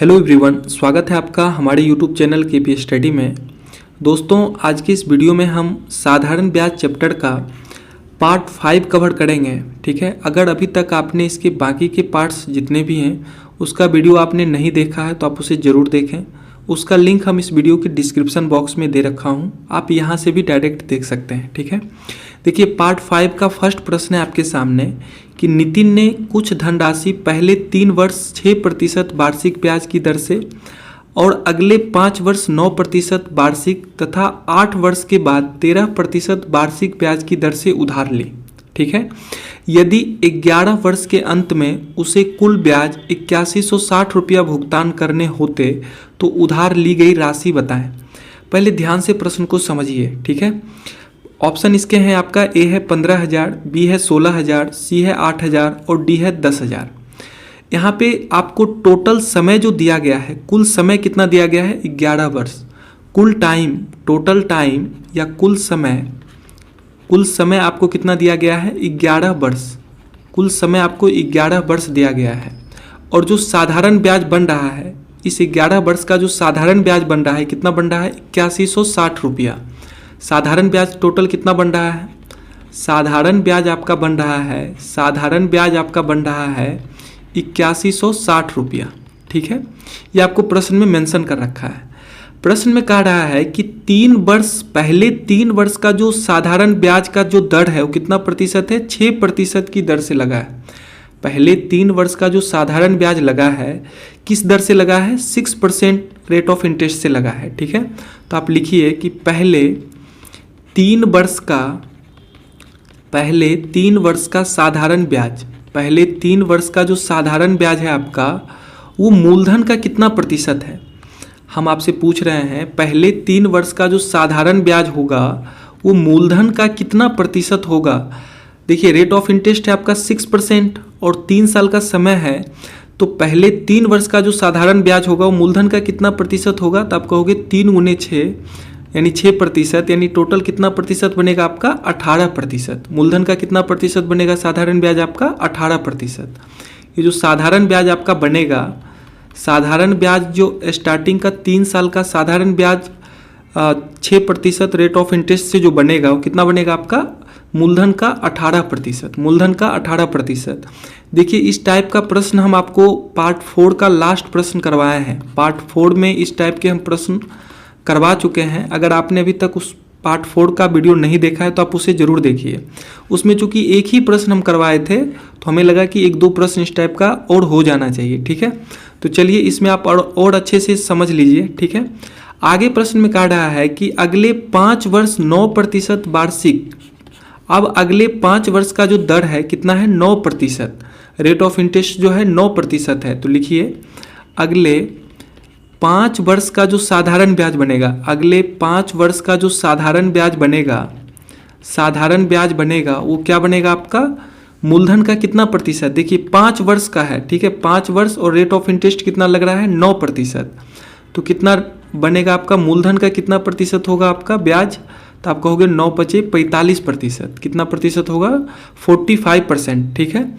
Hello everyone, स्वागत है आपका हमारे यूट्यूब चैनल केपी स्टडी में। दोस्तों, आज की इस वीडियो में हम साधारण ब्याज चैप्टर का पार्ट 5 कवर करेंगे। ठीक है, अगर अभी तक आपने इसके बाकी के पार्ट्स जितने भी हैं उसका वीडियो आपने नहीं देखा है तो आप उसे ज़रूर देखें। उसका लिंक हम इस वीडियो के डिस्क्रिप्शन बॉक्स में दे रखा हूँ, आप यहाँ से भी डायरेक्ट देख सकते हैं। ठीक है, देखिए पार्ट 5 का फर्स्ट प्रश्न है आपके सामने कि नितिन ने कुछ धनराशि पहले 3 वर्ष 6% वार्षिक ब्याज की दर से और अगले 5 वर्ष 9% वार्षिक तथा 8 वर्ष के बाद 13% वार्षिक ब्याज की दर से उधार ली। ठीक है, यदि 11 वर्ष के अंत में उसे कुल ब्याज 8160 रुपया भुगतान करने होते तो उधार ली गई राशि बताएं। पहले ध्यान से प्रश्न को समझिए। ठीक है, ऑप्शन इसके हैं आपका ए है 15,000, बी है 16,000, सी है 8,000 और डी है 10,000। यहाँ पे आपको टोटल समय जो दिया गया है, कुल समय कितना दिया गया है 11 वर्ष। कुल टाइम, टोटल टाइम या कुल समय आपको कितना दिया गया है 11 वर्ष। कुल समय आपको 11 वर्ष दिया गया है और जो साधारण ब्याज बन रहा है इस 11 वर्ष का जो साधारण ब्याज बन रहा है कितना बन रहा है 8160 रुपया। साधारण ब्याज टोटल कितना बन रहा है, साधारण ब्याज आपका बन रहा है 8160 रुपया। ठीक है, ये आपको प्रश्न में मेंशन कर रखा है। प्रश्न में कह रहा है कि पहले 3 वर्ष का जो साधारण ब्याज का जो दर है वो कितना प्रतिशत है, 6% की दर से लगा है। पहले 3 वर्ष का जो साधारण ब्याज लगा है किस दर से लगा है, 6% रेट ऑफ इंटरेस्ट से लगा है। ठीक है, तो आप लिखिए कि पहले 3 वर्ष का साधारण ब्याज, पहले 3 वर्ष का जो साधारण ब्याज है आपका वो मूलधन का कितना प्रतिशत है। हम आपसे पूछ रहे हैं पहले 3 वर्ष का जो साधारण ब्याज होगा वो मूलधन का कितना प्रतिशत होगा। देखिए रेट ऑफ इंटरेस्ट है आपका 6% और 3 साल का समय है, तो पहले 3 वर्ष का जो साधारण ब्याज होगा वो मूलधन का कितना प्रतिशत होगा, तो आप कहोगे 3 × 6 यानी 6%, यानी टोटल कितना प्रतिशत बनेगा आपका 18%। मूलधन का कितना प्रतिशत बनेगा साधारण ब्याज आपका 18%। ये जो साधारण ब्याज आपका बनेगा, साधारण ब्याज जो स्टार्टिंग का 3 साल का साधारण ब्याज 6% रेट ऑफ इंटरेस्ट से जो बनेगा वो कितना बनेगा आपका मूलधन का 18%। मूलधन का 18%। देखिए इस टाइप का प्रश्न हम आपको पार्ट 4 का लास्ट प्रश्न करवाए हैं। पार्ट 4 में इस टाइप के हम प्रश्न करवा चुके हैं। अगर आपने अभी तक उस पार्ट 4 का वीडियो नहीं देखा है तो आप उसे ज़रूर देखिए। उसमें चूंकि एक ही प्रश्न हम करवाए थे तो हमें लगा कि 1-2 प्रश्न इस टाइप का और हो जाना चाहिए। ठीक है, तो चलिए इसमें आप और अच्छे से समझ लीजिए। ठीक है, आगे प्रश्न में कह रहा है कि अगले 5 वर्ष 9% वार्षिक। अब अगले 5 वर्ष का जो दर है कितना है 9%। रेट ऑफ इंटरेस्ट जो है 9% है, तो लिखिए अगले 5 वर्ष का जो साधारण ब्याज बनेगा, अगले 5 वर्ष का जो साधारण ब्याज बनेगा वो क्या बनेगा आपका मूलधन का कितना प्रतिशत। देखिए 5 वर्ष का है, ठीक है, 5 वर्ष और रेट ऑफ इंटरेस्ट कितना लग रहा है 9%, तो कितना बनेगा आपका मूलधन का कितना प्रतिशत होगा आपका ब्याज, तो आप कहोगे 9 × 5 = 45%। कितना प्रतिशत होगा 45%। ठीक है,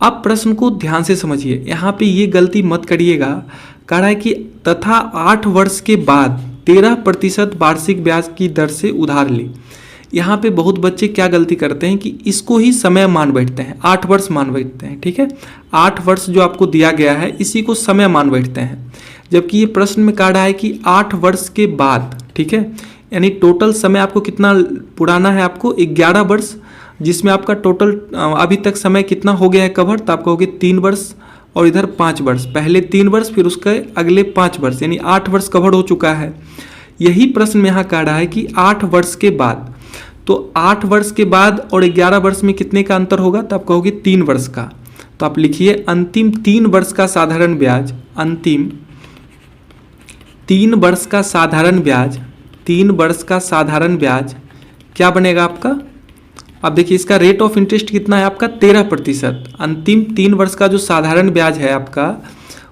अब प्रश्न को ध्यान से समझिए, यहाँ पे ये गलती मत करिएगा। कह रहा है कि तथा 8 वर्ष के बाद 13% वार्षिक ब्याज की दर से उधार ली। यहाँ पे बहुत बच्चे क्या गलती करते हैं कि इसको ही समय मान बैठते हैं, 8 वर्ष मान बैठते हैं। ठीक है, 8 वर्ष जो आपको दिया गया है इसी को समय मान बैठते हैं, जबकि ये प्रश्न में कह रहा है कि 8 वर्ष के बाद। ठीक है, यानी टोटल समय आपको कितना पुराना है, आपको 11 वर्ष, जिसमें आपका टोटल अभी तक समय कितना हो गया है कवर, तो आप कहोगे 3 वर्ष और इधर 5 वर्ष। पहले 3 वर्ष फिर उसके अगले 5 वर्ष, यानी 8 वर्ष कवर हो चुका है। यही प्रश्न में यहाँ कह रहा है कि 8 वर्ष के बाद, तो 8 वर्ष के बाद और 11 वर्ष में कितने का अंतर होगा, तो आप कहोगे 3 वर्ष का। तो आप लिखिए अंतिम 3 वर्ष का साधारण ब्याज, अंतिम 3 वर्ष का साधारण ब्याज, 3 वर्ष का साधारण ब्याज क्या बनेगा आपका। अब देखिए इसका रेट ऑफ इंटरेस्ट कितना है आपका 13%। अंतिम 3 वर्ष का जो साधारण ब्याज है आपका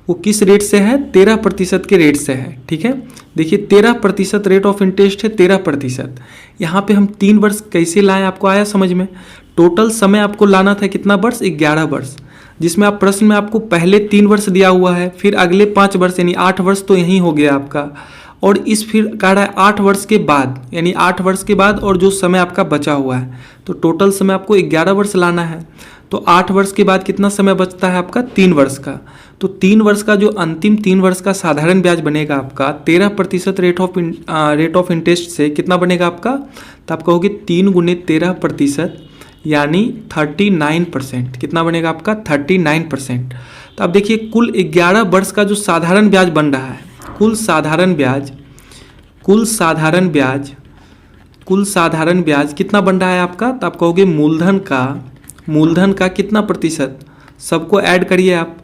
वो किस रेट से है, 13% के रेट से है। ठीक है, देखिए 13% रेट ऑफ इंटरेस्ट है, 13%। यहाँ पे हम 3 वर्ष कैसे लाएं, आपको आया समझ में। टोटल समय आपको लाना था कितना वर्ष, 11 वर्ष। जिसमें आप प्रश्न में आपको पहले 3 वर्ष दिया हुआ है, फिर अगले 5 वर्ष यानी 8 वर्ष तो यहीं हो गया आपका, और इस फिर कह रहा है 8 वर्ष के बाद, यानी 8 वर्ष के बाद और जो समय आपका बचा हुआ है, तो टोटल समय आपको 11 वर्ष लाना है। तो 8 वर्ष के बाद कितना समय बचता है आपका? 3 वर्ष का। तो 3 वर्ष का जो अंतिम 3 वर्ष का साधारण ब्याज बनेगा आपका 13% रेट ऑफ इंटरेस्ट से कितना बनेगा आपका? तो आप कहोगे 3 गुने 13% यानी 39%। कितना बनेगा आपका? 39%। तो अब देखिए कुल 11 वर्ष का जो साधारण ब्याज बन रहा है, कुल साधारण ब्याज कितना बन रहा है आपका? तो आप कहोगे मूलधन का कितना प्रतिशत? सबको ऐड करिए आप,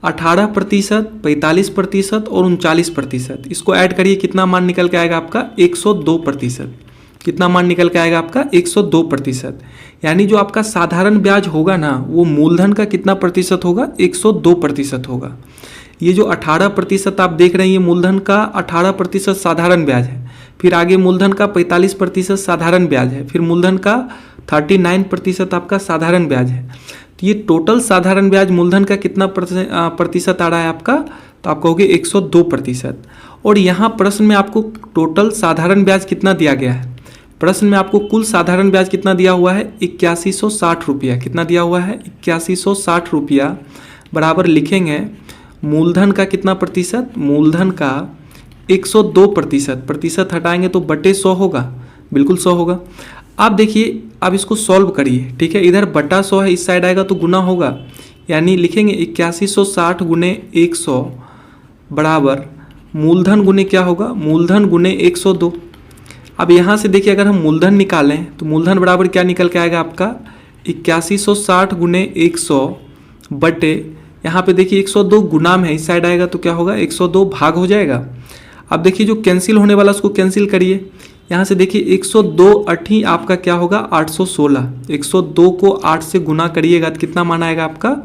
18%, 45% और 39%। इसको ऐड करिए, कितना मान निकल के आएगा आपका? 102%। कितना मान निकल के आएगा आपका? 102%। यानी जो आपका साधारण ब्याज होगा ना, वो मूलधन का कितना प्रतिशत होगा? 102% होगा। ये जो 18% आप देख रहे हैं, ये मूलधन का 18% साधारण ब्याज है, फिर आगे मूलधन का 45% साधारण ब्याज है, फिर मूलधन का 39% आपका साधारण ब्याज है। तो ये टोटल साधारण ब्याज मूलधन का कितना प्रतिशत आ रहा है आपका? तो आप कहोगे 102%। और यहाँ प्रश्न में आपको टोटल साधारण ब्याज कितना दिया गया है? प्रश्न में आपको कुल साधारण ब्याज कितना दिया हुआ है? 8160 रुपया। कितना दिया हुआ है? 8160 रुपया बराबर लिखेंगे मूलधन का कितना प्रतिशत? मूलधन का 102%। प्रतिशत हटाएंगे तो बटे 100 होगा, बिल्कुल 100 होगा। आप देखिए, आप इसको सॉल्व करिए, ठीक है। इधर बटा 100 है, इस साइड आएगा तो गुना होगा, यानी लिखेंगे 8160 गुने 100 बराबर मूलधन गुने क्या होगा? मूलधन गुने 102। अब यहाँ से देखिए, अगर हम मूलधन निकालें तो मूलधन बराबर क्या निकल के आएगा आपका? 8160 गुने 100 बटे, यहाँ पे देखिए 102 गुना में है, इस साइड आएगा तो क्या होगा? 102 भाग हो जाएगा। अब देखिए जो कैंसिल होने वाला उसको कैंसिल करिए। यहाँ से देखिए 102 अठी आपका क्या होगा? 816। 102 को 8 से गुना करिएगा तो कितना मान आएगा आपका?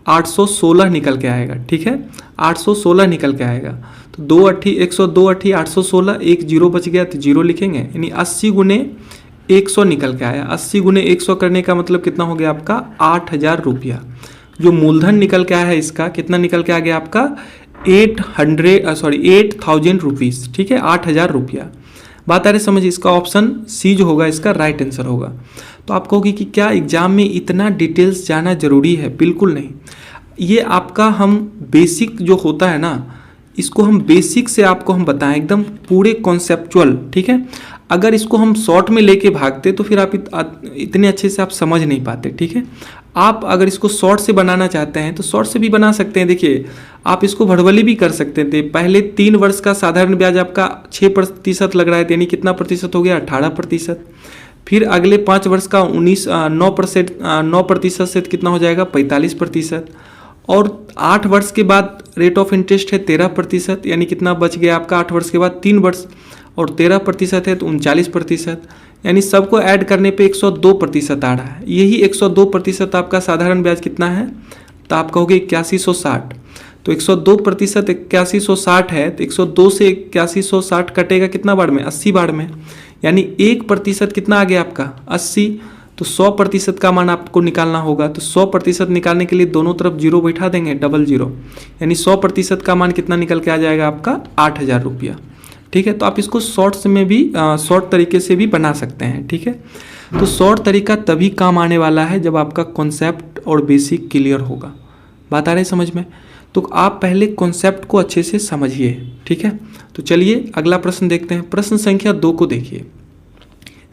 816 निकल के आएगा, ठीक है। 816 निकल के आएगा। तो 2 अठी 102 अठी 816, एक जीरो बच गया तो जीरो लिखेंगे, यानी 80 गुने 100 निकल के आया। 80 गुने 100 करने का मतलब कितना हो गया आपका? 8000 रुपया। जो मूलधन निकल के आया है इसका कितना निकल के आ गया आपका? 8000 रुपीज़, ठीक है, 8000 रुपया। बात आ रही समझिए, इसका ऑप्शन सी जो होगा इसका राइट आंसर होगा। तो आप कहोगे कि क्या एग्जाम में इतना डिटेल्स जाना जरूरी है? बिल्कुल नहीं। ये आपका हम बेसिक जो होता है ना, इसको हम बेसिक से आपको हम बताएं, एकदम पूरे कॉन्सेप्चुअल, ठीक है। अगर इसको हम शॉर्ट में लेके भागते तो फिर आप इतने अच्छे से आप समझ नहीं पाते, ठीक है। आप अगर इसको शॉर्ट से बनाना चाहते हैं तो शॉर्ट से भी बना सकते हैं। देखिए आप इसको भड़वली भी कर सकते थे। पहले 3 वर्ष का साधारण ब्याज आपका 6% लग रहा है, यानी कितना प्रतिशत हो गया? 18%। फिर अगले 5 वर्ष का 9% से कितना हो जाएगा? 45%। और 8 वर्ष के बाद रेट ऑफ इंटरेस्ट है 13%, यानी कितना बच गया आपका? 8 वर्ष के बाद 3 वर्ष, और 13% है तो 39%, यानी सबको ऐड करने पे 102% आ रहा है। यही 102% आपका साधारण ब्याज कितना है? तो आप कहोगे 8160। तो 102% 8160 है, तो 102 से 8160 कटेगा कितना बार में? 80 बार में, यानी 1% कितना आ गया आपका? 80। तो 100% का मान आपको निकालना होगा। तो 100% निकालने के लिए दोनों तरफ जीरो बैठा देंगे, डबल जीरो, यानी 100% का मान कितना निकल के आ जाएगा आपका? 8000 रुपया, ठीक है। तो आप इसको शॉर्ट में भी शॉर्ट तरीके से भी बना सकते हैं, ठीक है। तो शॉर्ट तरीका तभी काम आने वाला है जब आपका कॉन्सेप्ट और बेसिक क्लियर होगा। बात आ रही समझ में? तो आप पहले कॉन्सेप्ट को अच्छे से समझिए, ठीक है। तो चलिए अगला प्रश्न देखते हैं। प्रश्न संख्या 2 को देखिए,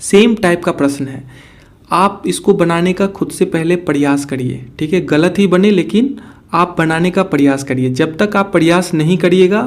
सेम टाइप का प्रश्न है। आप इसको बनाने का खुद से पहले प्रयास करिए, ठीक है। गलत ही बने लेकिन आप बनाने का प्रयास करिए। जब तक आप प्रयास नहीं करिएगा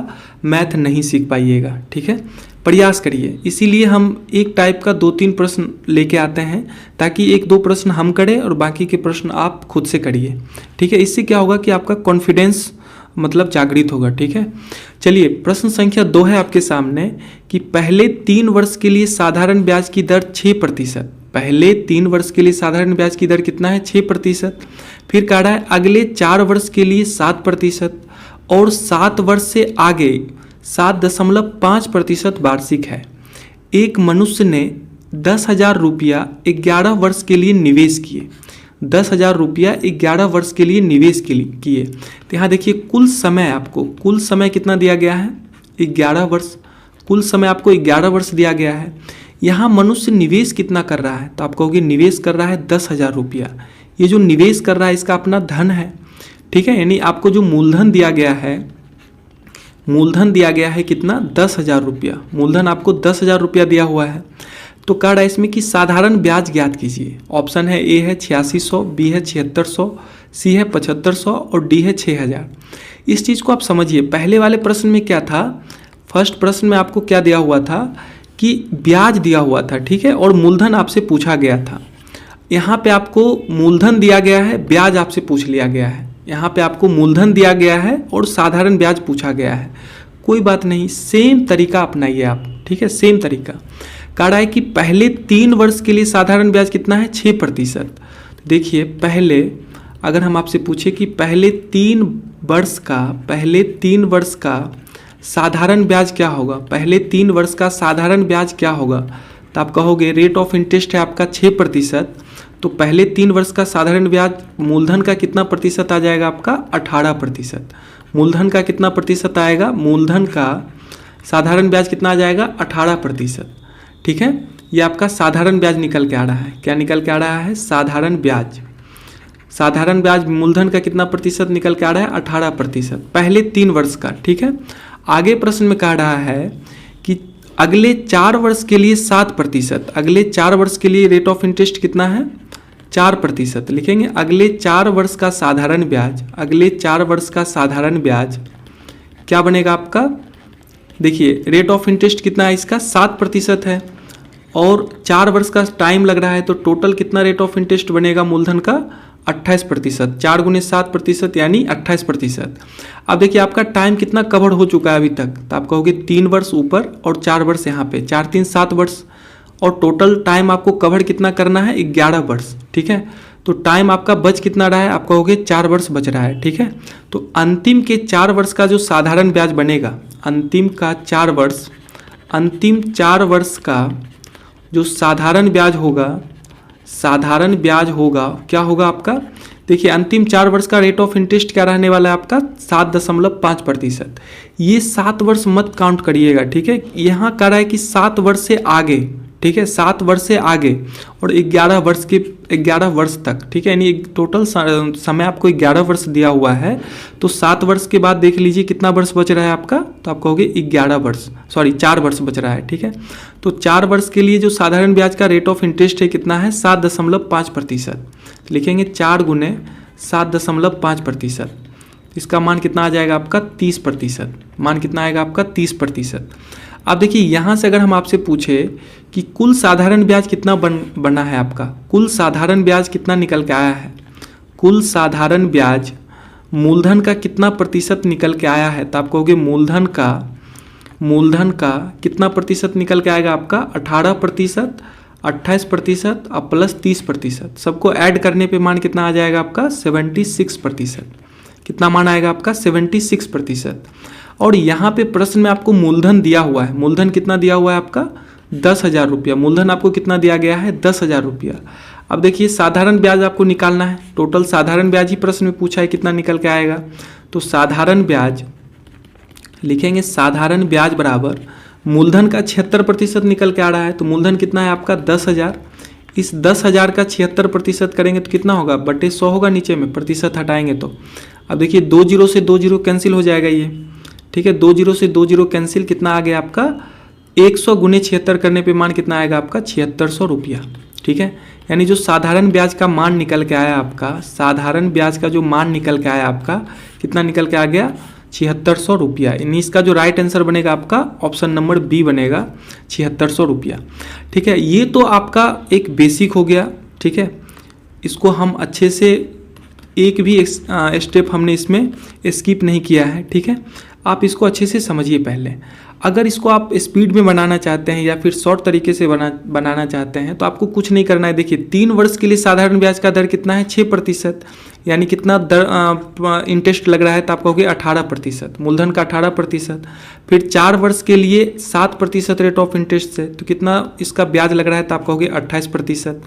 मैथ नहीं सीख पाइएगा, ठीक है। प्रयास करिए, इसीलिए हम एक टाइप का 2-3 प्रश्न लेके आते हैं, ताकि 1-2 प्रश्न हम करें और बाकी के प्रश्न आप खुद से करिए, ठीक है। इससे क्या होगा कि आपका कॉन्फिडेंस मतलब जागृत होगा, ठीक है। चलिए प्रश्न संख्या 2 है आपके सामने कि पहले 3 वर्ष के लिए साधारण ब्याज की दर 6%। पहले 3 वर्ष के लिए साधारण ब्याज की दर कितना है? 6%। फिर कह रहा है अगले 4 वर्ष के लिए 7% और 7 वर्ष से आगे 7.5% वार्षिक है। एक मनुष्य ने 10,000 रुपया 11 वर्ष के लिए निवेश किए। 10,000 रुपया 11 वर्ष के लिए निवेश के लिए किए। तो यहाँ देखिए कुल समय आपको, कुल समय कितना दिया गया है? 11 वर्ष। कुल समय आपको 11 वर्ष दिया गया है। यहाँ मनुष्य निवेश कितना कर रहा है? तो आप कहोगे निवेश कर रहा है 10,000 रुपया। ये जो निवेश कर रहा है इसका अपना धन है, ठीक है। यानी आपको जो मूलधन दिया गया है, मूलधन दिया गया है कितना? 10,000 रुपया। मूलधन आपको 10,000 रुपया दिया हुआ है। तो कह रहा है इसमें कि साधारण ब्याज ज्ञात कीजिए। ऑप्शन है ए है 8600, बी है 7600, सी है 7500 और डी है 6000। इस चीज़ को आप समझिए। पहले वाले प्रश्न में क्या था? फर्स्ट प्रश्न में आपको क्या दिया हुआ था कि ब्याज दिया हुआ था, ठीक है, और मूलधन आपसे पूछा गया था। यहाँ पे आपको मूलधन दिया गया है, ब्याज आपसे पूछ लिया गया है। यहाँ पे आपको मूलधन दिया गया है और साधारण ब्याज पूछा गया है। कोई बात नहीं, सेम तरीका अपनाइए आप, ठीक है, सेम तरीका। कह रहा है कि पहले 3 वर्ष के लिए साधारण ब्याज कितना है? 6%। देखिए पहले अगर हम आपसे पूछे कि पहले 3 वर्ष का साधारण ब्याज क्या होगा, पहले 3 वर्ष का साधारण ब्याज क्या होगा, तो आप कहोगे रेट ऑफ इंटरेस्ट है आपका 6%। तो पहले 3 वर्ष का साधारण ब्याज मूलधन का कितना प्रतिशत आ जाएगा आपका? 18%। मूलधन का कितना प्रतिशत आएगा? मूलधन का साधारण ब्याज कितना आ जाएगा? 18%, ठीक है। ये आपका साधारण ब्याज निकल के आ रहा है। क्या निकल के आ रहा है? साधारण ब्याज। साधारण ब्याज मूलधन का कितना प्रतिशत निकल के आ रहा है? 18%, पहले 3 वर्ष का, ठीक है। आगे प्रश्न में कह रहा है कि अगले 4 वर्ष के लिए 7%। अगले 4 वर्ष के लिए रेट ऑफ इंटरेस्ट कितना है? 4% लिखेंगे। अगले 4 वर्ष का साधारण ब्याज, अगले 4 वर्ष का साधारण ब्याज क्या बनेगा आपका? देखिए रेट ऑफ इंटरेस्ट कितना है इसका? 7% है और 4 वर्ष का टाइम लग रहा है, तो टोटल कितना रेट ऑफ इंटरेस्ट बनेगा मूलधन का? 28%। 4 गुने 7% यानी 28%। अब देखिए आपका टाइम कितना कवर हो चुका है अभी तक, तो आप कहोगे 3 वर्ष ऊपर और 4 वर्ष यहाँ पे, 4 3 7 वर्ष, और टोटल टाइम आपको कवर कितना करना है? 11 वर्ष, ठीक है। तो टाइम आपका बच कितना रहा है? आप कहोगे 4 वर्ष बच रहा है, ठीक है। तो अंतिम के 4 वर्ष का जो साधारण ब्याज बनेगा, अंतिम 4 वर्ष का जो साधारण ब्याज होगा, क्या होगा आपका? देखिए अंतिम 4 वर्ष का रेट ऑफ इंटरेस्ट क्या रहने वाला है आपका? 7.5%। ये 7 वर्ष मत काउंट करिएगा, ठीक है। यहाँ कह रहा है कि 7 वर्ष से आगे, ठीक है, 7 वर्ष से आगे और 11 वर्ष तक, ठीक है। यानी टोटल समय आपको 11 वर्ष दिया हुआ है। तो 7 वर्ष के बाद देख लीजिए कितना वर्ष बच रहा है आपका, तो आप कहोगे 4 वर्ष बच रहा है, ठीक है। तो 4 वर्ष के लिए जो साधारण ब्याज का रेट ऑफ इंटरेस्ट है कितना है? 7.5%। लिखेंगे 4 गुने 7.5%। इसका मान कितना आ जाएगा आपका? 30%। मान कितना आएगा आपका? 30%। अब देखिए यहाँ से अगर हम आपसे पूछे कि कुल साधारण ब्याज कितना बना है आपका, कुल साधारण ब्याज कितना निकल के आया है, कुल साधारण ब्याज मूलधन का कितना प्रतिशत निकल के आया है, तो आप कहोगे मूलधन का कितना प्रतिशत निकल के आएगा आपका? 18%, 28% और प्लस 30%। सबको ऐड करने पे मान कितना आ जाएगा आपका? 76%। कितना मान आएगा आपका? 76%। और यहाँ पे प्रश्न में आपको मूलधन दिया हुआ है। मूलधन कितना दिया हुआ है आपका? 10,000 रुपया। मूलधन आपको कितना दिया गया है? 10,000 रुपया। अब देखिए साधारण ब्याज आपको निकालना है। टोटल साधारण ब्याज ही प्रश्न में पूछा है, कितना निकल के आएगा? तो साधारण ब्याज लिखेंगे, साधारण ब्याज बराबर मूलधन का 76% निकल के आ रहा है। तो मूलधन कितना है आपका? 10,000। इस 10,000 का 76% करेंगे तो कितना होगा? बटे 100 होगा, नीचे में प्रतिशत हटाएंगे तो। अब देखिए 2 जीरो से 2 जीरो कैंसिल हो जाएगा ये, ठीक है। 2 जीरो से 2 जीरो कैंसिल, कितना आ गया आपका? 100 गुने 76 करने पे मान कितना आएगा आपका? 7600 रुपया, ठीक है। यानी जो साधारण ब्याज का मान निकल के आया आपका, साधारण ब्याज का जो मान निकल के आया आपका, कितना निकल के आ गया? 7600 रुपया। यानी इसका जो राइट आंसर बनेगा आपका ऑप्शन नंबर बी बनेगा, 7600 रुपया, ठीक है। ये तो आपका एक बेसिक हो गया, ठीक है। इसको हम अच्छे से एक भी स्टेप हमने इसमें स्किप नहीं किया है, ठीक है। आप इसको अच्छे से समझिए पहले। अगर इसको आप स्पीड में बनाना चाहते हैं या फिर शॉर्ट तरीके से बनाना चाहते हैं तो आपको कुछ नहीं करना है। देखिए 3 वर्ष के लिए साधारण ब्याज का दर कितना है? 6%। यानी कितना दर इंटरेस्ट लग रहा है? तो आप कहोगे 18%। मूलधन का 18%। फिर 4 वर्ष के लिए 7% रेट ऑफ इंटरेस्ट से, तो कितना इसका ब्याज लग रहा है? तो आप कहोगे 28%।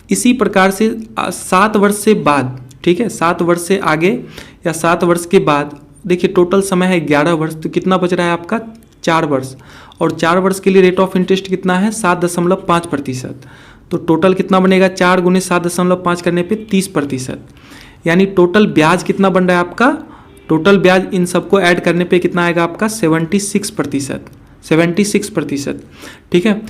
इसी प्रकार से 7 वर्ष से बाद, ठीक है, 7 वर्ष से आगे या 7 वर्ष के बाद, देखिए टोटल समय है 11 वर्ष, तो कितना बच रहा है आपका 4 वर्ष, और 4 वर्ष के लिए रेट ऑफ इंटरेस्ट कितना है 7.5%। तो टोटल कितना बनेगा 4 × 7.5 करने पे 30%, यानी टोटल ब्याज कितना बन रहा है आपका, टोटल ब्याज इन सबको ऐड करने पे कितना आएगा आपका 76%। ठीक है।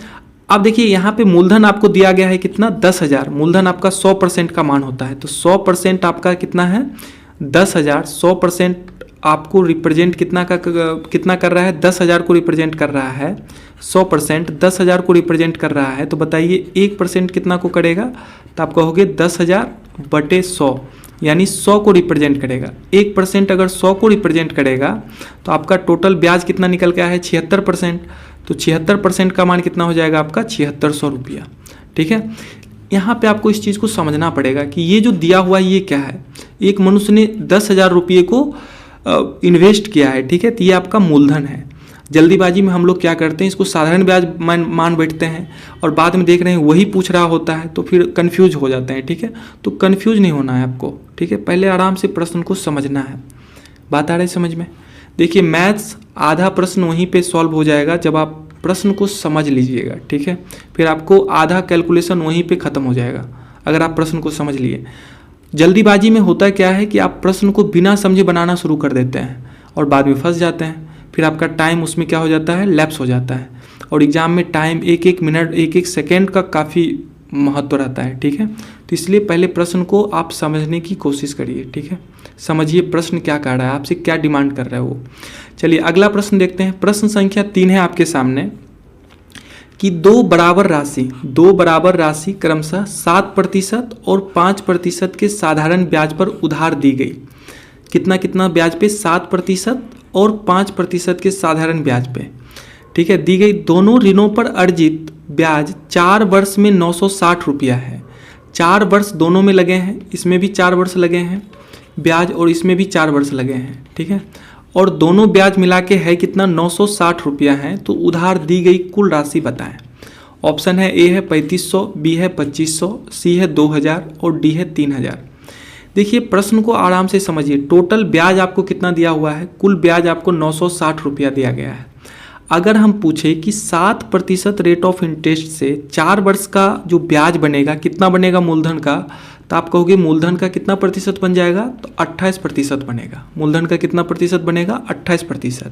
अब देखिए यहाँ पे मूलधन आपको दिया गया है कितना 10,000, मूलधन आपका 100% का मान होता है, तो 100% आपका कितना है 10,000, 100% आपको रिप्रेजेंट कितना कर रहा है 10,000 को रिप्रेजेंट कर रहा है, 100% 10,000 को रिप्रेजेंट कर रहा है, तो बताइए 1% कितना को करेगा, तो आप कहोगे 10,000/100, यानी 100 को रिप्रेजेंट करेगा। 1% अगर 100 को रिप्रेजेंट करेगा तो आपका टोटल ब्याज कितना निकल के आया है 76%, तो 76% का मान कितना हो जाएगा आपका 7600 रुपया। ठीक है, यहाँ पे आपको इस चीज़ को समझना पड़ेगा कि ये जो दिया हुआ है ये क्या है। एक मनुष्य ने 10,000 रुपये को इन्वेस्ट किया है, ठीक है, तो ये आपका मूलधन है। जल्दीबाजी में हम लोग क्या करते हैं, इसको साधारण ब्याज मान बैठते हैं और बाद में देख रहे हैं वही पूछ रहा होता है, तो फिर कंफ्यूज हो जाते हैं। ठीक है, तो कंफ्यूज नहीं होना है आपको, ठीक है, पहले आराम से प्रश्न को समझना है। बात आ रही समझ में। देखिए मैथ्स आधा प्रश्न वहीं पे सॉल्व हो जाएगा जब आप प्रश्न को समझ लीजिएगा, ठीक है, फिर आपको आधा कैलकुलेशन वहीं पे ख़त्म हो जाएगा अगर आप प्रश्न को समझ लिए। जल्दीबाजी में होता क्या है कि आप प्रश्न को बिना समझे बनाना शुरू कर देते हैं और बाद में फंस जाते हैं, फिर आपका टाइम उसमें क्या हो जाता है लैप्स हो जाता है, और एग्ज़ाम में टाइम 1-1 मिनट 1-1 सेकेंड का काफ़ी महत्व रहता है। ठीक है, तो इसलिए पहले प्रश्न को आप समझने की कोशिश करिए। ठीक है, समझिए प्रश्न क्या कह रहा है, आपसे क्या डिमांड कर रहा है वो। चलिए अगला प्रश्न देखते हैं। प्रश्न संख्या 3 है आपके सामने कि दो बराबर राशि क्रमशः 7% और 5% के साधारण ब्याज पर उधार दी गई। कितना ब्याज पे 7% और 5% के साधारण ब्याज पे, ठीक है, दी गई। दोनों ऋणों पर अर्जित ब्याज 4 वर्ष में 960 रुपया है। 4 वर्ष दोनों में लगे हैं, इसमें भी 4 वर्ष लगे हैं ब्याज और इसमें भी 4 वर्ष लगे हैं। ठीक है, और दोनों ब्याज मिला के है कितना 960 रुपया है। तो उधार दी गई कुल राशि बताएं। ऑप्शन है ए है 3500, बी है 2500, सी है 2000 और डी है 3000। देखिए प्रश्न को आराम से समझिए। टोटल ब्याज आपको कितना दिया हुआ है, कुल ब्याज आपको 960 रुपया दिया गया है। अगर हम पूछे कि 7% रेट ऑफ इंटरेस्ट से 4 वर्ष का जो ब्याज बनेगा कितना बनेगा मूलधन का, तो आप कहोगे मूलधन का कितना प्रतिशत बन जाएगा, तो 28% बनेगा। मूलधन का कितना प्रतिशत बनेगा 28%।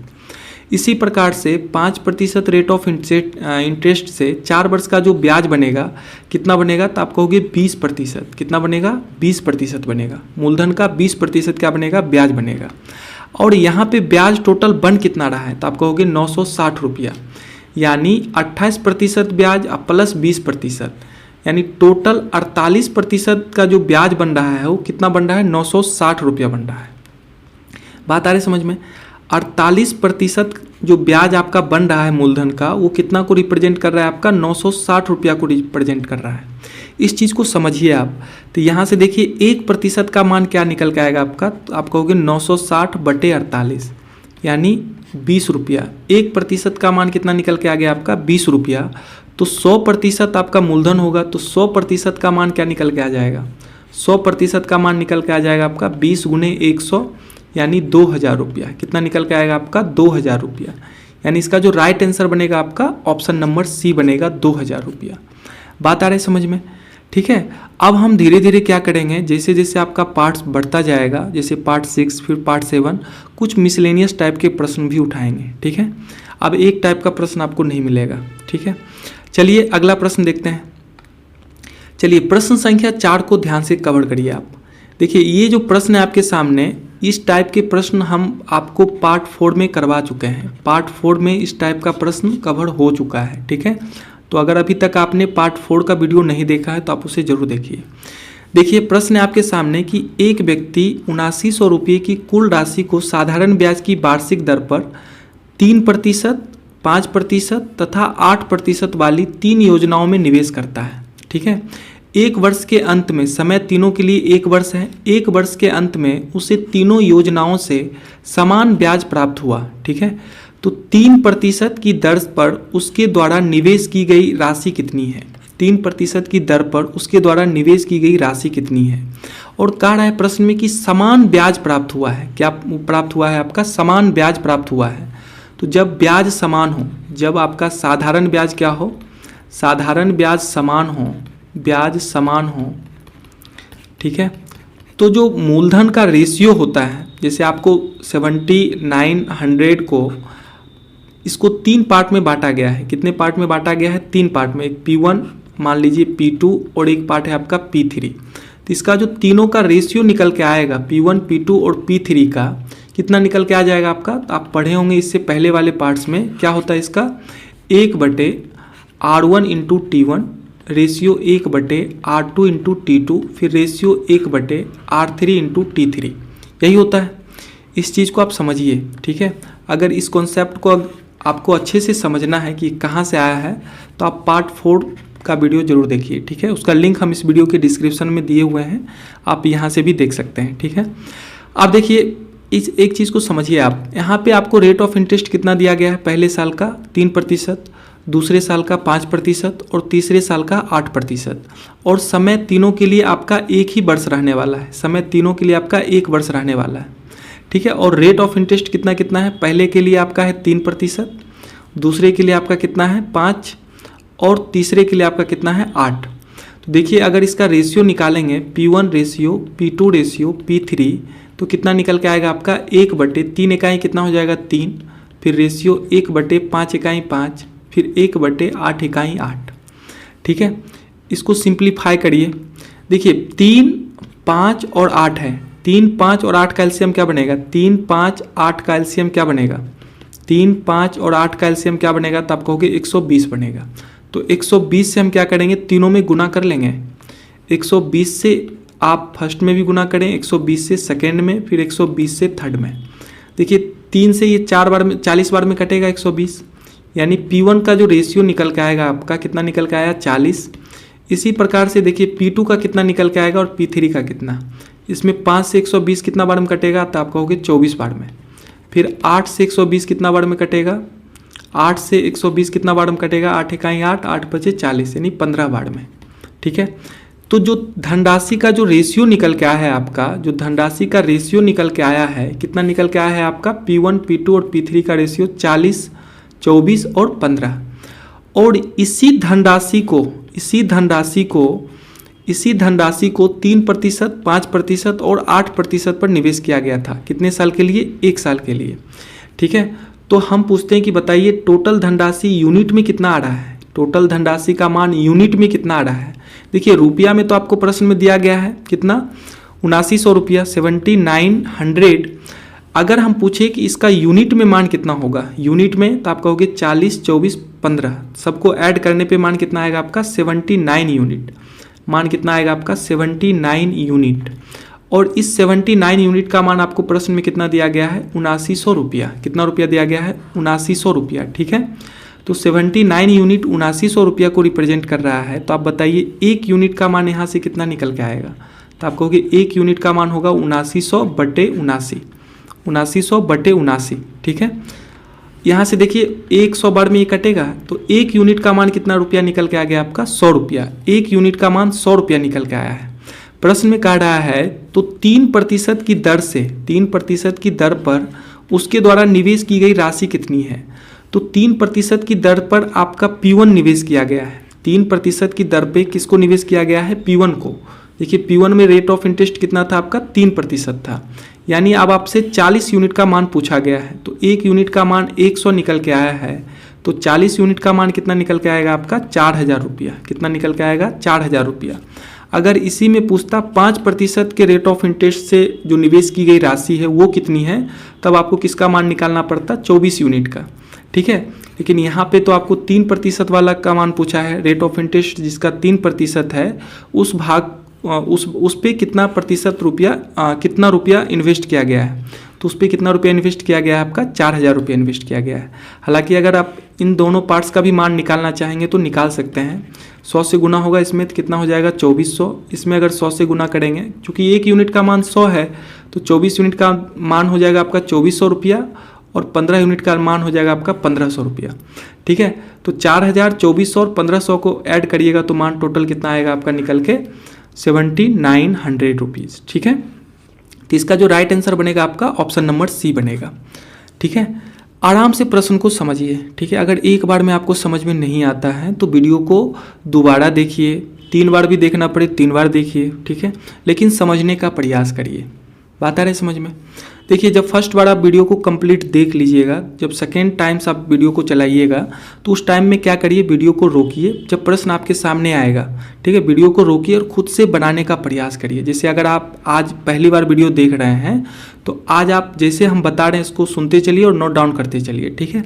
इसी प्रकार से 5% रेट ऑफ इंटरेस्ट से 4 वर्ष का जो ब्याज बनेगा कितना बनेगा, तो आप कहोगे 20%। कितना बनेगा 20% बनेगा। मूलधन का 20% क्या बनेगा ब्याज बनेगा। और यहाँ पे ब्याज टोटल बन कितना रहा है, तो आप कहोगे 960 रुपया, यानी 28% ब्याज प्लस 20%, यानी टोटल 48% का जो ब्याज बन रहा है वो कितना बन रहा है 960 रुपया बन रहा है। बात आ रही समझ में। 48% जो ब्याज आपका बन रहा है मूलधन का वो कितना को रिप्रेजेंट कर रहा है, आपका 960 रुपया को रिप्रेजेंट कर रहा है। इस चीज़ को समझिए आप। तो यहाँ से देखिए 1% का मान क्या निकल के आएगा आपका, तो आप कहोगे 960/48 यानी 20 रुपया। 1% का मान कितना निकल के आ गया आपका 20 रुपया। तो 100% आपका मूलधन होगा, तो 100% का मान क्या निकल के आ जाएगा, 100% का मान निकल के आ जाएगा आपका 20 × 100 यानी 2000 रुपया। कितना निकल के आएगा आपका 2000 रुपया, यानी इसका जो राइट आंसर बनेगा आपका ऑप्शन नंबर सी बनेगा 2000 रुपया। बात आ रही है समझ में। ठीक है, अब हम धीरे धीरे क्या करेंगे, जैसे जैसे आपका पार्ट्स बढ़ता जाएगा, जैसे पार्ट 6 फिर पार्ट 7, कुछ मिसलेनियस टाइप के प्रश्न भी उठाएंगे। ठीक है, अब एक टाइप का प्रश्न आपको नहीं मिलेगा। ठीक है, चलिए अगला प्रश्न देखते हैं। चलिए प्रश्न संख्या 4 को ध्यान से कवर करिए आप। देखिए ये जो प्रश्न है आपके सामने, इस टाइप के प्रश्न हम आपको पार्ट 4 में करवा चुके हैं। पार्ट 4 में इस टाइप का प्रश्न कवर हो चुका है। ठीक है, तो अगर अभी तक आपने पार्ट 4 का वीडियो नहीं देखा है तो आप उसे जरूर देखिए। देखिए प्रश्न है आपके सामने कि एक व्यक्ति 7900 रुपये की कुल राशि को साधारण ब्याज की वार्षिक दर पर 3%, 5% तथा 8% वाली 3 योजनाओं में निवेश करता है। ठीक है, एक वर्ष के अंत में, समय तीनों के लिए 1 वर्ष है, 1 वर्ष के अंत में उसे तीनों योजनाओं से समान ब्याज प्राप्त हुआ। ठीक है, तो 3% की दर पर उसके द्वारा निवेश की गई राशि कितनी है। 3% की दर पर उसके द्वारा निवेश की गई राशि कितनी है। और कह रहा है प्रश्न में कि समान ब्याज प्राप्त हुआ है। क्या प्राप्त हुआ है आपका? समान ब्याज प्राप्त हुआ है। तो जब ब्याज समान हो, जब आपका साधारण ब्याज क्या हो, साधारण ब्याज समान हो, ब्याज समान हो, ठीक है, तो जो मूलधन का रेशियो होता है, जैसे आपको 7900 को इसको 3 पार्ट में बांटा गया है। कितने पार्ट में बांटा गया है? 3 पार्ट में। एक P1 मान लीजिए, P2 और एक पार्ट है आपका P3। तो इसका जो तीनों का रेशियो निकल के आएगा, P1, P2 और P3 का कितना निकल के आ जाएगा आपका? तो आप पढ़े होंगे इससे पहले वाले पार्ट्स में, क्या होता है इसका? 1/R1 into T1 ratio 1/R2 into T2, फिर रेशियो 1/R3 इंटू T3, यही होता है। इस चीज़ को आप समझिए, ठीक है। अगर इस कॉन्सेप्ट को आपको अच्छे से समझना है कि कहाँ से आया है, तो आप पार्ट 4 का वीडियो जरूर देखिए, ठीक है। उसका लिंक हम इस वीडियो के डिस्क्रिप्शन में दिए हुए हैं, आप यहाँ से भी देख सकते हैं, ठीक है। आप देखिए, इस एक चीज़ को समझिए आप, यहाँ पे आपको रेट ऑफ इंटरेस्ट कितना दिया गया है? पहले साल का 3%, दूसरे साल का 5% और तीसरे साल का 8%। और समय तीनों के लिए आपका एक ही वर्ष रहने वाला है। समय तीनों के लिए आपका 1 वर्ष रहने वाला है, ठीक है। और रेट ऑफ इंटरेस्ट कितना कितना है? पहले के लिए आपका है 3%, दूसरे के लिए आपका कितना है 5, और तीसरे के लिए आपका कितना है 8। तो देखिए, अगर इसका रेशियो निकालेंगे, P1 ratio, P2 ratio, P3, तो कितना निकल के आएगा आपका? 1/3 इकाई कितना हो जाएगा? 3, फिर रेशियो 1/5 इकाई 5, फिर 1/8 इकाई 8, ठीक है। इसको सिंप्लीफाई करिए। देखिए 3, 5 और 8 है। 3, 5 और 8 का एलसीएम क्या बनेगा? 3, 5, 8 का एलसीएम क्या बनेगा? 3, 5 और 8 का एलसीएम क्या बनेगा? तो आप कहोगे 120 बनेगा। तो 120 से हम क्या करेंगे? तीनों में गुना कर लेंगे। 120 से आप फर्स्ट में भी गुना करें, 120 से सेकेंड में, फिर 120 से थर्ड में। देखिए 3 से ये 4 बार में 40 बार में कटेगा 120, यानी P1 का जो रेशियो निकल के आएगा आपका, कितना निकल के आया? 40। इसी प्रकार से देखिए P2 का कितना निकल के आएगा और P3 का कितना। इसमें 5 से 120 कितना बार में कटेगा? तो आप कहोगे 24 बार में। फिर 8 से 120 कितना बार में कटेगा? 8 से 120 कितना बार में कटेगा? 8 इकाई 8, 8 बचे 40, यानी 15 बार में, ठीक है। तो जो धनराशि का जो रेशियो निकल के आया है आपका, जो धनराशि का रेशियो निकल के आया है, कितना निकल के आया है आपका? P1, P2 और P3 का रेशियो 40, 24 और 15। और इसी धनराशि को 3%, 5% और 8% पर निवेश किया गया था। कितने साल के लिए? 1 साल के लिए, ठीक है। तो हम पूछते हैं कि बताइए टोटल धनराशि यूनिट में कितना आ रहा है? टोटल धनराशि का मान यूनिट में कितना आ रहा है? देखिए रुपया में तो आपको प्रश्न में दिया गया है कितना? 7900 रुपया, 7900। अगर हम पूछे कि इसका यूनिट में मान कितना होगा, यूनिट में, तो आप कहोगे 40, 24, 15, सबको ऐड करने पे मान कितना आएगा आपका? 79 यूनिट। मान कितना आएगा आपका? 79 यूनिट। और इस 79 यूनिट का मान आपको प्रश्न में कितना दिया गया है? 7900 रुपया। कितना रुपया दिया गया है? 7900 रुपया, ठीक है। तो 79 यूनिट 7900 रुपया को रिप्रेजेंट कर रहा है। तो आप बताइए 1 यूनिट का मान यहाँ से कितना निकल के आएगा? तो आप कहोगे 1 यूनिट का मान होगा 7900/79, 7900/79, ठीक है। यहाँ से देखिए 100 बार में ये कटेगा, तो 1 यूनिट का मान कितना रुपया निकल के आ गया आपका? 100 रुपया। 1 यूनिट का मान 100 रुपया निकल के आया है। प्रश्न में कह रहा है तो 3% की दर से, 3% की दर पर उसके द्वारा निवेश की गई राशि कितनी है? तो 3% की दर पर आपका P1 निवेश किया गया है। 3% की दर पे किसको निवेश किया गया है? P1 को। देखिए P1 में रेट ऑफ इंटरेस्ट कितना था आपका? 3% था। यानी अब आपसे 40 यूनिट का मान पूछा गया है, तो 1 यूनिट का मान 100 निकल के आया है, तो 40 यूनिट का मान कितना निकल के आएगा आपका? 4000 रुपया। कितना निकल के आएगा? 4000 रुपया। अगर इसी में पूछता 5% के रेट ऑफ इंटरेस्ट से जो निवेश की गई राशि है वो कितनी है, तब आपको किसका मान निकालना पड़ता? 24 यूनिट का, ठीक है। लेकिन यहाँ पे तो आपको 3% वाला का मान पूछा है। रेट ऑफ इंटरेस्ट जिसका 3% है, उस भाग उस पे कितना प्रतिशत रुपया, कितना रुपया इन्वेस्ट किया गया है, तो उस पर कितना रुपया इन्वेस्ट किया गया है आपका? 4000 रुपया इन्वेस्ट किया गया है। हालांकि अगर आप इन दोनों पार्ट्स का भी मान निकालना चाहेंगे तो निकाल सकते हैं। 100 से गुना होगा इसमें, तो कितना हो जाएगा? 2400। इसमें अगर 100 से गुना करेंगे, क्योंकि 1 यूनिट का मान 100 है, तो 24 यूनिट का मान हो जाएगा आपका 2400 रुपया। और 15 यूनिट का मान हो जाएगा आपका 1500 रुपया। ठीक है, तो 4000, 2400 और 1500 को ऐड करिएगा तो मान टोटल कितना आएगा आपका निकल के 7900 रुपीज़। ठीक है, तो इसका जो राइट आंसर बनेगा आपका ऑप्शन नंबर सी बनेगा। ठीक है, आराम से प्रश्न को समझिए। ठीक है, अगर एक बार में आपको समझ में नहीं आता है तो वीडियो को दोबारा देखिए, 3 बार भी देखना पड़े 3 बार देखिए। ठीक है, लेकिन समझने का प्रयास करिए। बात आ रही समझ में? देखिए, जब फर्स्ट बार आप वीडियो को कंप्लीट देख लीजिएगा, जब सेकेंड टाइम्स आप वीडियो को चलाइएगा तो उस टाइम में क्या करिए, वीडियो को रोकिए। जब प्रश्न आपके सामने आएगा, ठीक है, वीडियो को रोकिए और खुद से बनाने का प्रयास करिए। जैसे अगर आप आज पहली बार वीडियो देख रहे हैं तो आज आप जैसे हम बता रहे हैं इसको सुनते चलिए और नोट डाउन करते चलिए। ठीक है,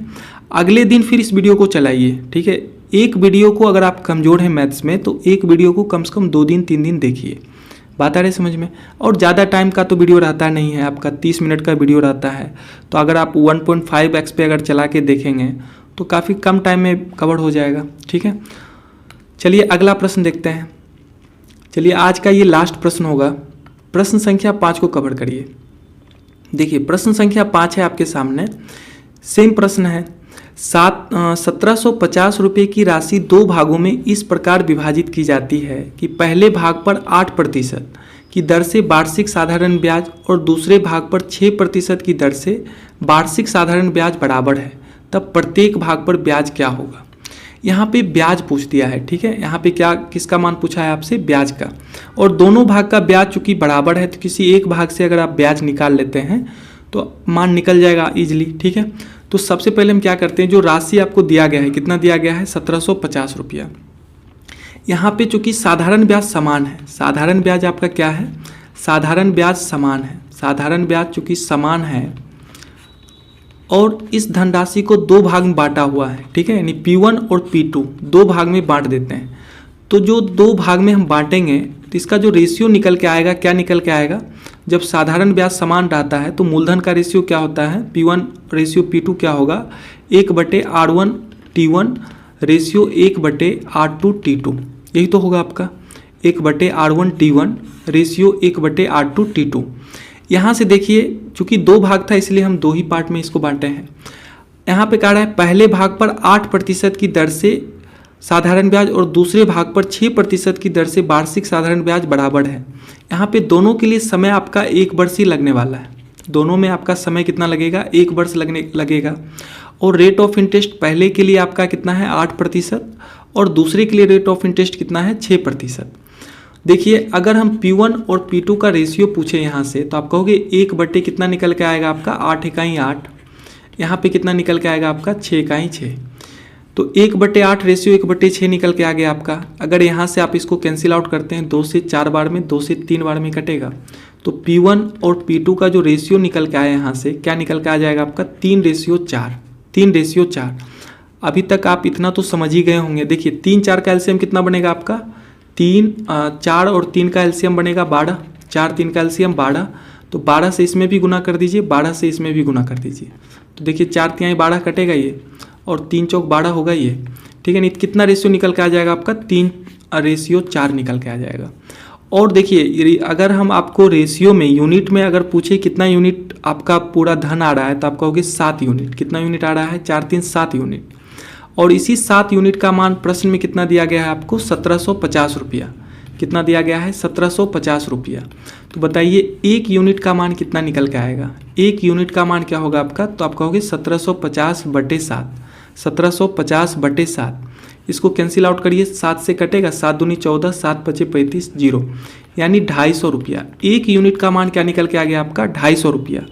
अगले दिन फिर इस वीडियो को चलाइए। ठीक है, एक वीडियो को अगर आप कमज़ोर हैं मैथ्स में तो एक वीडियो को कम से कम 2 दिन 3 दिन देखिए। बात आ रही समझ में? और ज़्यादा टाइम का तो वीडियो रहता नहीं है, आपका 30 मिनट का वीडियो रहता है। तो अगर आप 1.5x पे अगर चला के देखेंगे तो काफ़ी कम टाइम में कवर हो जाएगा। ठीक है, चलिए अगला प्रश्न देखते हैं। चलिए आज का ये लास्ट प्रश्न होगा। प्रश्न संख्या 5 को कवर करिए। देखिए, प्रश्न संख्या 5 है आपके सामने, सेम प्रश्न है। 1750 रुपये की राशि 2 भागों में इस प्रकार विभाजित की जाती है कि पहले भाग पर 8% की दर से वार्षिक साधारण ब्याज और दूसरे भाग पर 6% की दर से वार्षिक साधारण ब्याज बराबर है, तब प्रत्येक भाग पर ब्याज क्या होगा। यहाँ पे ब्याज पूछ दिया है। ठीक है, यहाँ पे क्या किसका मान पूछा है आपसे, ब्याज का। और दोनों भाग का ब्याज चूंकि बराबर है तो किसी एक भाग से अगर आप ब्याज निकाल लेते हैं तो मान निकल जाएगा इजीली। ठीक है, तो सबसे पहले हम क्या करते हैं, जो राशि आपको दिया गया है, कितना दिया गया है, 1750 रुपया। यहाँ पे चूंकि साधारण ब्याज समान है, साधारण ब्याज आपका क्या है, साधारण ब्याज समान है, साधारण ब्याज चूंकि समान है और इस धनराशि को 2 भाग में बांटा हुआ है। ठीक है, यानी P1 और P2 2 भाग में बांट देते हैं। तो जो 2 भाग में हम बांटेंगे तो इसका जो रेशियो निकल के आएगा, क्या निकल के आएगा, जब साधारण ब्याज समान रहता है तो मूलधन का रेशियो क्या होता है, P1 रेशियो P2 क्या होगा, 1/R1 T1 ratio 1/R2 T2। यही तो होगा आपका 1/R1 T1 ratio 1/R2 T2। यहाँ से देखिए, चूंकि 2 भाग था इसलिए हम 2 ही पार्ट में इसको बांटे हैं। यहाँ पे कह रहा है पहले भाग पर 8% की दर से साधारण ब्याज और दूसरे भाग पर 6% की दर से वार्षिक साधारण ब्याज बराबर है। यहाँ पे दोनों के लिए समय आपका 1 वर्ष ही लगने वाला है। दोनों में आपका समय कितना लगेगा, 1 वर्ष लगेगा। और रेट ऑफ इंटरेस्ट पहले के लिए आपका कितना है, 8% और दूसरे के लिए रेट ऑफ इंटरेस्ट कितना है, 6%। देखिए, अगर हम P1 और P2 का रेशियो पूछे यहाँ से तो आप कहोगे 1 कितना निकल के आएगा आपका, 8 इकाई 8। यहाँ पे कितना निकल के आएगा आपका, 6 इकाई 6। तो 1/8 रेशियो 1/6 निकल के आ गया आपका। अगर यहाँ से आप इसको कैंसिल आउट करते हैं 2 से 4 बार में, 2 से 3 बार में कटेगा, तो P1 और P2 का जो रेशियो निकल के आया यहाँ से क्या निकल के आ जाएगा आपका, 3/4। 3/4। अभी तक आप इतना तो समझ ही गए होंगे। देखिए 3 4 का एलसीएम कितना बनेगा आपका, 4 और 3 का एलसीएम बनेगा 12, 4 3 का एलसीएम 12। तो 12 से इसमें भी गुना कर दीजिए, 12 से इसमें भी गुना कर दीजिए। तो देखिए 4 3 12 कटेगा ये, और 3 चौक 12 होगा ये। ठीक है, नहीं कितना रेशियो निकल के आ जाएगा आपका, 3/4 निकल के आ जाएगा। और देखिए अगर हम आपको रेशियो में यूनिट में अगर पूछे कितना यूनिट आपका पूरा धन आ रहा है तो आप कहोगे 7 यूनिट। कितना यूनिट आ रहा है, 4 3 7 यूनिट। और इसी 7 यूनिट का मान प्रश्न में कितना दिया गया है आपको, 1750 रुपया। कितना दिया गया है, 1750 रुपया। तो बताइए 1 यूनिट का मान कितना निकल के आएगा, 1 यूनिट का मान क्या होगा आपका, तो आप कहोगे 1750/7। 1750/7 इसको कैंसिल आउट करिए, 7 से कटेगा, 7 दूनी 14, 7 5 35, 0, यानी 250 रुपया। 1 यूनिट का मान क्या निकल के आ गया आपका, 250 रुपया।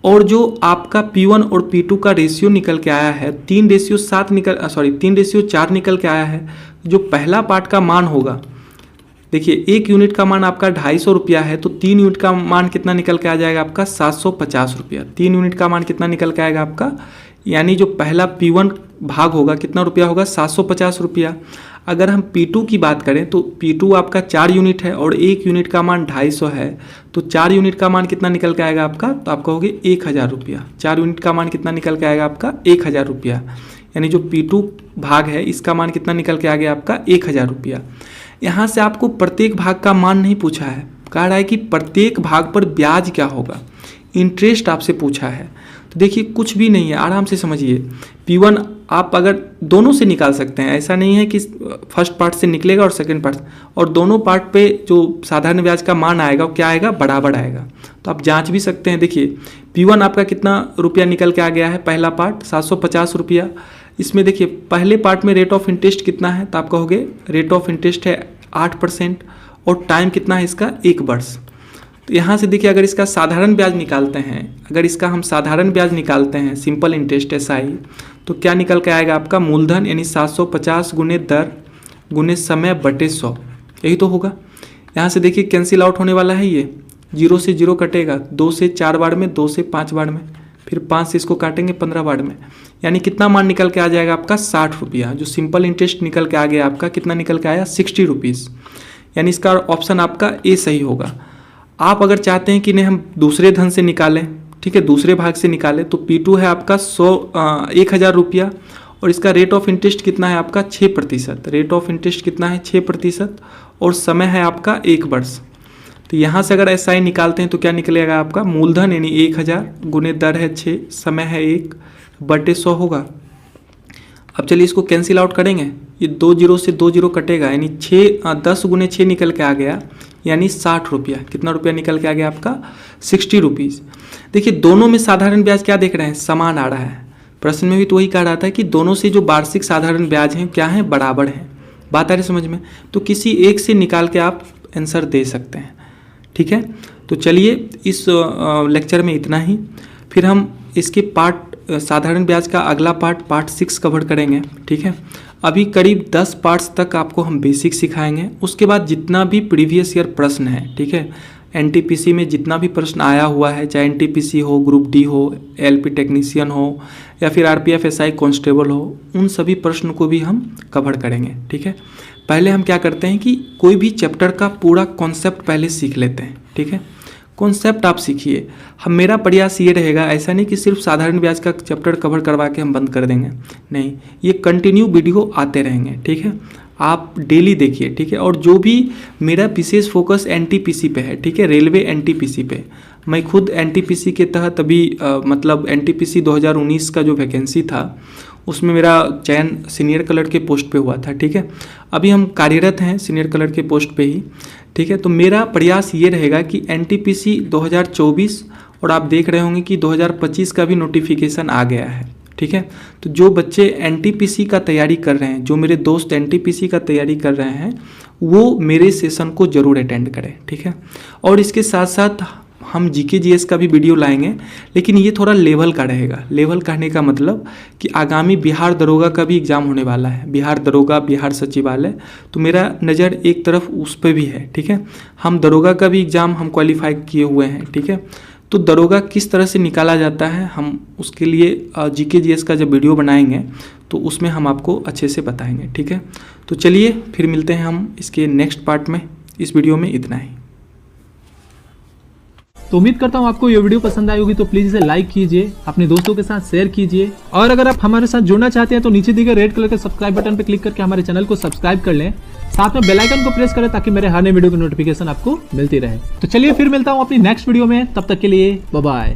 और जो आपका P1 और P2 का रेशियो निकल के आया है 3/4 निकल के आया है। जो पहला पार्ट का मान होगा, देखिए 1 यूनिट का मान आपका 250 रुपया है, तो 3 यूनिट का मान कितना निकल के आ जाएगा आपका, 750 रुपया। 3 यूनिट का मान कितना निकल के आएगा आपका, यानी जो पहला P1 भाग होगा कितना रुपया होगा, 750 रुपया। अगर हम P2 की बात करें तो P2 आपका 4 यूनिट है और 1 यूनिट का मान 250 है, तो 4 यूनिट का मान कितना निकल के आएगा आपका, तो आप कहोगे 1000 रुपया। 4 यूनिट का मान कितना निकल के आएगा आपका, 1000 रुपया। यानी जो P2 भाग है इसका मान कितना निकल के आ गया आपका, 1000 रुपया। यहाँ से आपको प्रत्येक भाग का मान नहीं पूछा है, कह रहा है कि प्रत्येक भाग पर ब्याज क्या होगा, इंटरेस्ट आपसे पूछा है। तो देखिए कुछ भी नहीं है, आराम से समझिए। P1 आप अगर दोनों से निकाल सकते हैं, ऐसा नहीं है कि फर्स्ट पार्ट से निकलेगा और सेकंड पार्ट, और दोनों पार्ट पे जो साधारण ब्याज का मान आएगा वो क्या आएगा, बराबर आएगा। तो आप जांच भी सकते हैं। देखिए P1 आपका कितना रुपया निकल के आ गया है, पहला पार्ट 750 रुपया। इसमें देखिए पहले पार्ट में रेट ऑफ इंटरेस्ट कितना है, तो आप कहोगे रेट ऑफ इंटरेस्ट है 8% और टाइम कितना है इसका, 1 वर्ष। तो यहाँ से देखिए अगर इसका साधारण ब्याज निकालते हैं, अगर इसका हम साधारण ब्याज निकालते हैं, सिंपल इंटरेस्ट SI, तो क्या निकल के आएगा आपका, मूलधन यानी 750 गुने दर गुने समय बटे 100, यही तो होगा। यहाँ से देखिए कैंसिल आउट होने वाला है, ये 0 से 0 कटेगा, 2 से 4 बार में, 2 से 5 बार में, फिर 5 से इसको काटेंगे 15 बार में, यानी कितना मान निकल के आ जाएगा आपका, 60 रुपया। जो सिंपल इंटरेस्ट निकल के आ गया आपका, कितना निकल के आया, 60 रुपीज़। यानी इसका ऑप्शन आपका ए सही होगा। आप अगर चाहते हैं कि नहीं हम दूसरे धन से निकालें, ठीक है, दूसरे भाग से निकालें, तो P2 है आपका 1000 रुपया और इसका रेट ऑफ इंटरेस्ट कितना है आपका, 6%। रेट ऑफ इंटरेस्ट कितना है, 6%, और समय है आपका 1 वर्ष। तो यहाँ से अगर SI निकालते हैं तो क्या निकलेगा आपका, मूलधन यानी 1000 गुने दर है 6, समय है 1 बटे 100 होगा। अब चलिए इसको कैंसिल आउट करेंगे, ये 2 0 से 2 0 कटेगा, यानी 10 गुने 6 निकल के आ गया, यानी 60 रुपया। कितना रुपया निकल के आ गया आपका, 60 रुपीज़। देखिए दोनों में साधारण ब्याज क्या देख रहे हैं, समान आ रहा है। प्रश्न में भी तो वही कहा रहा था कि दोनों से जो वार्षिक साधारण ब्याज हैं क्या हैं, बराबर हैं। बात आ रही समझ में, तो किसी एक से निकाल के आप आंसर दे सकते हैं, ठीक है। तो चलिए इस लेक्चर में इतना ही, फिर हम इसके साधारण ब्याज का अगला पार्ट 6 कवर करेंगे, ठीक है। अभी करीब 10 पार्ट्स तक आपको हम बेसिक सिखाएंगे, उसके बाद जितना भी प्रीवियस ईयर प्रश्न है, ठीक है, NTPC में जितना भी प्रश्न आया हुआ है, चाहे NTPC हो, ग्रुप D हो, LP टेक्नीशियन हो, या फिर RPF SI कांस्टेबल हो, उन सभी प्रश्न को भी हम कवर करेंगे, ठीक है। पहले हम क्या करते हैं कि कोई भी चैप्टर का पूरा कॉन्सेप्ट पहले सीख लेते हैं, ठीक है। कॉन्सेप्ट आप सीखिए। मेरा प्रयास ये रहेगा, ऐसा नहीं कि सिर्फ साधारण ब्याज का चैप्टर कवर करवा के हम बंद कर देंगे, नहीं, ये कंटिन्यू वीडियो आते रहेंगे, ठीक है। आप डेली देखिए, ठीक है। और जो भी मेरा विशेष फोकस NTPC पे है, ठीक है, रेलवे NTPC पे। मैं खुद NTPC के तहत अभी मतलब NTPC 2019 का जो वैकेंसी था उसमें मेरा चयन सीनियर कलर के पोस्ट पे हुआ था, ठीक है। अभी हम कार्यरत हैं सीनियर कलर के पोस्ट पे ही, ठीक है। तो मेरा प्रयास ये रहेगा कि NTPC 2024 और आप देख रहे होंगे कि 2025 का भी नोटिफिकेशन आ गया है, ठीक है। तो जो बच्चे NTPC का तैयारी कर रहे हैं, जो मेरे दोस्त NTPC का तैयारी कर रहे हैं, वो मेरे सेशन को ज़रूर अटेंड करें, ठीक है। और इसके साथ साथ हम GK GS का भी वीडियो लाएंगे, लेकिन ये थोड़ा लेवल का रहेगा। लेवल कहने का मतलब कि आगामी बिहार दरोगा का भी एग्ज़ाम होने वाला है, बिहार दरोगा, बिहार सचिवालय, तो मेरा नज़र एक तरफ उस पर भी है, ठीक है। हम दरोगा का भी एग्ज़ाम हम क्वालिफाई किए हुए हैं, ठीक है। तो दरोगा किस तरह से निकाला जाता है, हम उसके लिए GK GS का जब वीडियो बनाएंगे तो उसमें हम आपको अच्छे से बताएंगे, ठीक है। तो चलिए फिर मिलते हैं हम इसके नेक्स्ट पार्ट में। इस वीडियो में इतना ही। तो उम्मीद करता हूँ आपको ये वीडियो पसंद आई होगी, तो प्लीज इसे लाइक कीजिए, अपने दोस्तों के साथ शेयर कीजिए, और अगर आप हमारे साथ जुड़ना चाहते हैं तो नीचे दिए गए रेड कलर के सब्सक्राइब बटन पर क्लिक करके हमारे चैनल को सब्सक्राइब कर लें, साथ में बेल आइकन को प्रेस करें ताकि मेरे हर नए वीडियो की नोटिफिकेशन आपको मिलती रहे। तो चलिए फिर मिलता हूँ अपनी नेक्स्ट वीडियो में, तब तक के लिए बाय बाय।